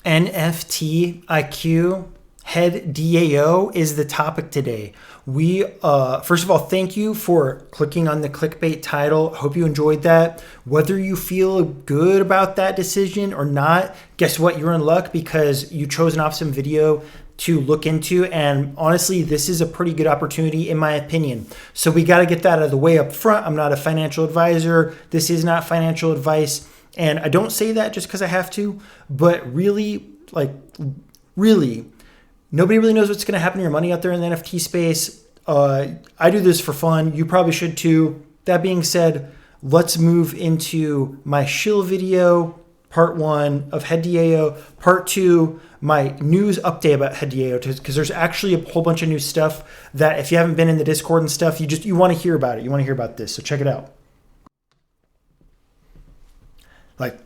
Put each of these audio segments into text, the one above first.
NFT IQ HeadDAO is the topic today. We first of all, thank you for clicking on the clickbait title. Hope you enjoyed that. Whether you feel good about that decision or not, guess what? You're in luck because you chose an awesome video to look into, and honestly, this is a pretty good opportunity in my opinion. So we got to get that out of the way up front. I'm not a financial advisor. This is not financial advice, and I don't say that just because I have to, but really, nobody really knows what's going to happen to your money out there in the NFT space. I do this for fun. You probably should too. That being said, let's move into my shill video, part 1 of HeadDAO, part 2, my news update about HeadDAO, because there's actually a whole bunch of new stuff that if you haven't been in the Discord and stuff, you want to hear about it. You want to hear about this. So check it out.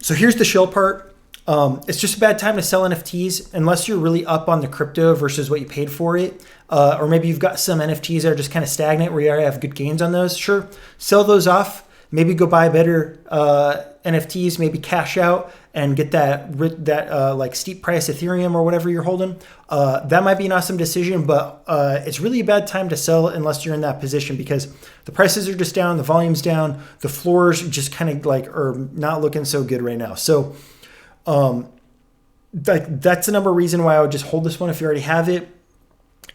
So here's the shill part. It's just a bad time to sell NFTs unless you're really up on the crypto versus what you paid for it. Or maybe you've got some NFTs that are just kind of stagnant where you already have good gains on those. Sure, sell those off. Maybe go buy better NFTs, maybe cash out and get that like steep price Ethereum or whatever you're holding. That might be an awesome decision, but it's really a bad time to sell unless you're in that position because the prices are just down, the volume's down, the floors just kind of are not looking so good right now. So that's the number reason why I would just hold this one if you already have it.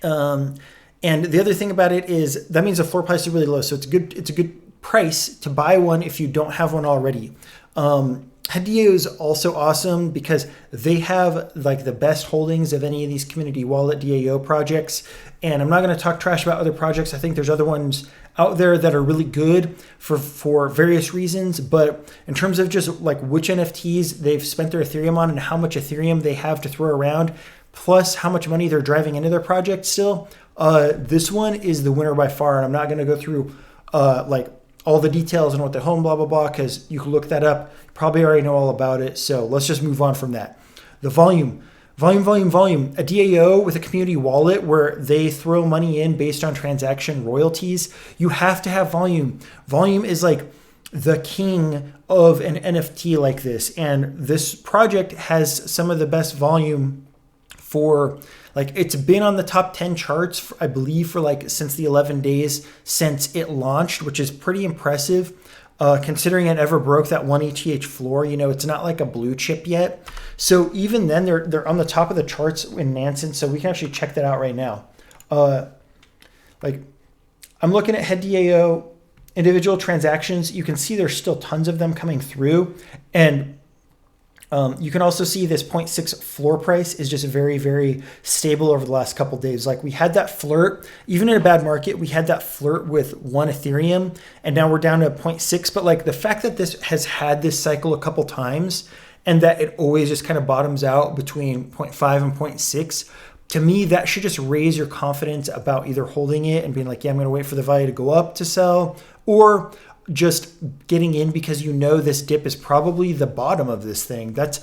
And the other thing about it is that means the floor price is really low. So it's a good price to buy one if you don't have one already. HeadDAO is also awesome because they have the best holdings of any of these community wallet DAO projects. And I'm not going to talk trash about other projects. I think there's other ones out there that are really good for various reasons. But in terms of just which NFTs they've spent their Ethereum on and how much Ethereum they have to throw around, plus how much money they're driving into their project still, this one is the winner by far. And I'm not going to go through all the details and what they home, blah, blah, blah, because you can look that up. You probably already know all about it. So let's just move on from that. The volume. A DAO with a community wallet where they throw money in based on transaction royalties. You have to have volume. Volume is the king of an NFT like this. And this project has some of the best volume for it's been on the top 10 charts, I believe, for since the 11 days since it launched, which is pretty impressive considering it ever broke that 1 ETH floor. It's not like a blue chip yet. So even then, they're on the top of the charts in Nansen. So we can actually check that out right now. I'm looking at HeadDAO individual transactions. You can see there's still tons of them coming through. And you can also see this 0.6 floor price is just very, very stable over the last couple of days. We had that flirt, even in a bad market, we had that flirt with 1 Ethereum, and now we're down to 0.6. But the fact that this has had this cycle a couple times and that it always just kind of bottoms out between 0.5 and 0.6, to me, that should just raise your confidence about either holding it and being yeah, I'm going to wait for the value to go up to sell, or just getting in because this dip is probably the bottom of this thing. That's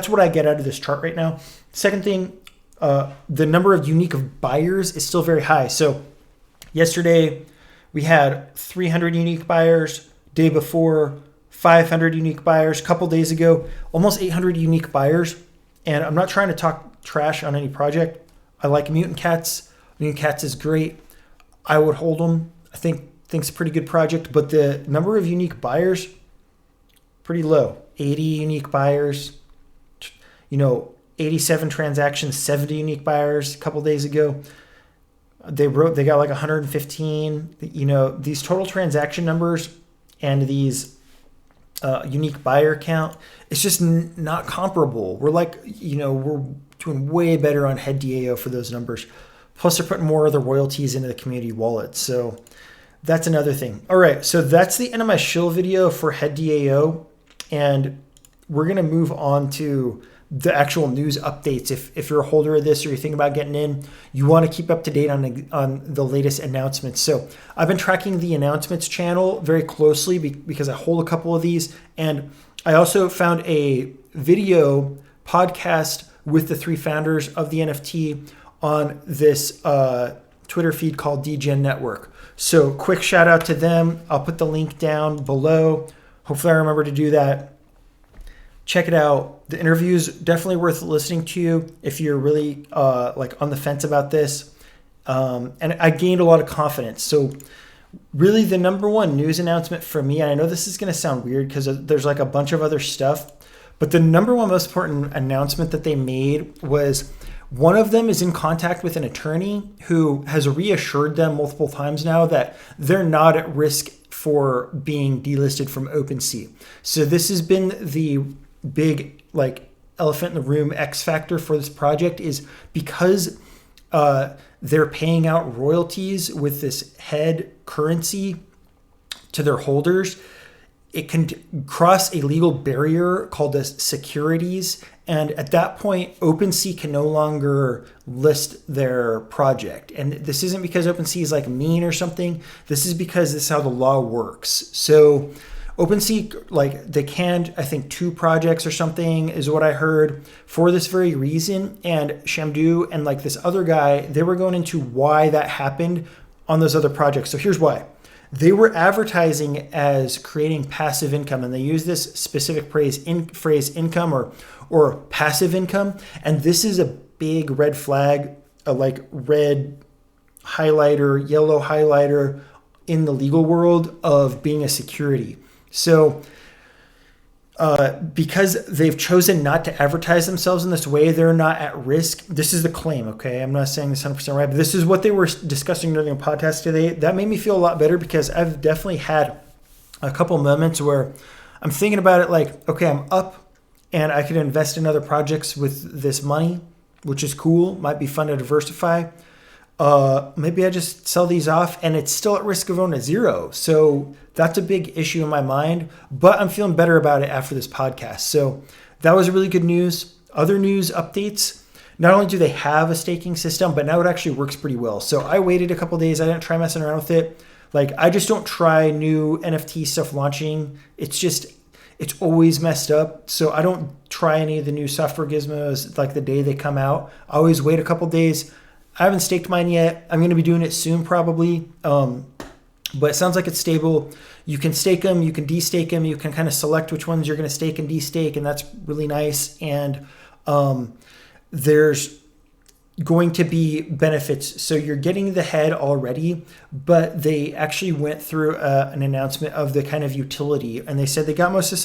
what I get out of this chart right now. Second thing, the number of unique buyers is still very high. So yesterday we had 300 unique buyers, day before 500 unique buyers, a couple days ago, almost 800 unique buyers. And I'm not trying to talk trash on any project. I like Mutant Cats. Mutant Cats is great. I would hold them. I think it's a pretty good project, but the number of unique buyers, pretty low. 80 unique buyers, 87 transactions, 70 unique buyers a couple days ago. They got 115. These total transaction numbers and these unique buyer count, it's just not comparable. We're we're doing way better on HeadDAO for those numbers. Plus they're putting more of the royalties into the community wallet. So that's another thing. All right, so that's the end of my shill video for HeadDAO, and we're gonna move on to the actual news updates. If you're a holder of this or you're thinking about getting in, you want to keep up to date on the latest announcements. So I've been tracking the announcements channel very closely because I hold a couple of these, and I also found a video podcast with the 3 founders of the NFT on this Twitter feed called dGEN Network. So quick shout out to them. I'll put the link down below. Hopefully I remember to do that. check it out. The interview is definitely worth listening to if you're really like on the fence about this. And I gained a lot of confidence. So really the number one news announcement for me, and I know this is going to sound weird because there's like a bunch of other stuff, but the number one most important announcement that they made was one of them is in contact with an attorney who has reassured them multiple times now that they're not at risk for being delisted from OpenSea. So this has been the big like elephant in the room X factor for this project, is because they're paying out royalties with this HeadDAO currency to their holders. It can cross a legal barrier called the securities. And at that point, OpenSea can no longer list their project. And this isn't because OpenSea is like mean or something. This is because this is how the law works. So OpenSea, like they canned, I think 2 projects or something is what I heard for this very reason. And Shamdu and like this other guy, they were going into why that happened on those other projects. So here's why. They were advertising as creating passive income, and they use this specific phrase income or passive income. And this is a big red flag, a like red highlighter, yellow highlighter in the legal world of being a security. So because they've chosen not to advertise themselves in this way, they're not at risk. This is the claim, okay? I'm not saying this 100% right, but this is what they were discussing during the podcast today. That made me feel a lot better because I've definitely had a couple moments where I'm thinking about it like, okay, I'm up and I could invest in other projects with this money, which is cool. Might be fun to diversify. Maybe I just sell these off and it's still at risk of going to zero. So that's a big issue in my mind, but I'm feeling better about it after this podcast. So that was really good news. Other news updates, not only do they have a staking system, but now it actually works pretty well. So I waited a couple of days. I didn't try messing around with it. Like I just don't try new NFT stuff launching. It's always messed up. So I don't try any of the new software gizmos like the day they come out. I always wait a couple of days. I haven't staked mine yet. I'm going to be doing it soon probably. But it sounds like it's stable. You can stake them, you can de-stake them, you can kind of select which ones you're going to stake and de-stake, and that's really nice. And there's going to be benefits. So you're getting the head already, but they actually went through an announcement of the kind of utility, and they said they got most of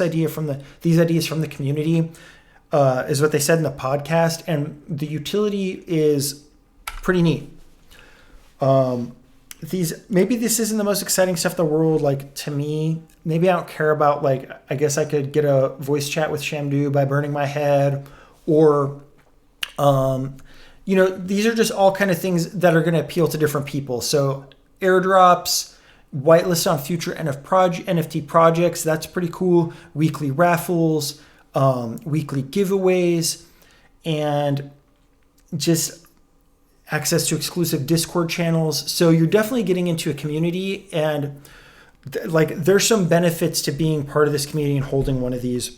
these ideas from the community, is what they said in the podcast, and the utility is pretty neat. Maybe this isn't the most exciting stuff in the world, like to me. Maybe I don't care about, like, I guess I could get a voice chat with Shamdu by burning my head, or these are just all kind of things that are going to appeal to different people. So airdrops, whitelist on future NFT projects, that's pretty cool. Weekly raffles, weekly giveaways, and just access to exclusive Discord channels. So you're definitely getting into a community, and there's some benefits to being part of this community and holding one of these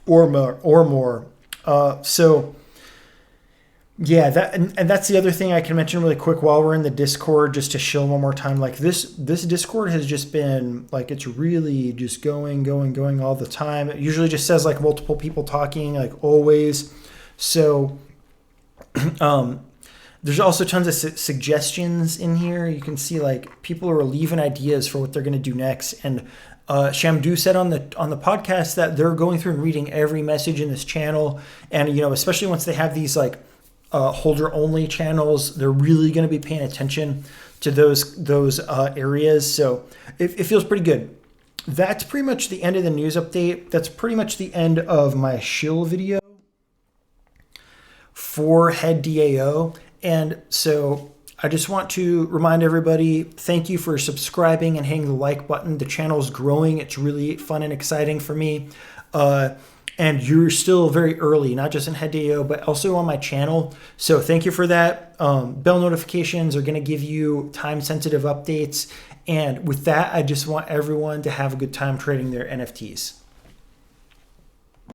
or more. So yeah, that's the other thing I can mention really quick while we're in the Discord, just to show one more time. Like this Discord has just been like, it's really just going all the time. It usually just says like multiple people talking, like always. So there's also tons of suggestions in here. You can see like people are leaving ideas for what they're going to do next. And Shamdu said on the podcast that they're going through and reading every message in this channel. And, especially once they have these like holder only channels, they're really going to be paying attention to those areas. So it feels pretty good. That's pretty much the end of the news update. That's pretty much the end of my shill video for HeadDAO. And so I just want to remind everybody, thank you for subscribing and hitting the like button. The channel is growing. It's really fun and exciting for me. And you're still very early, not just in HeadDAO, but also on my channel. So thank you for that. Bell notifications are going to give you time-sensitive updates. And with that, I just want everyone to have a good time trading their NFTs.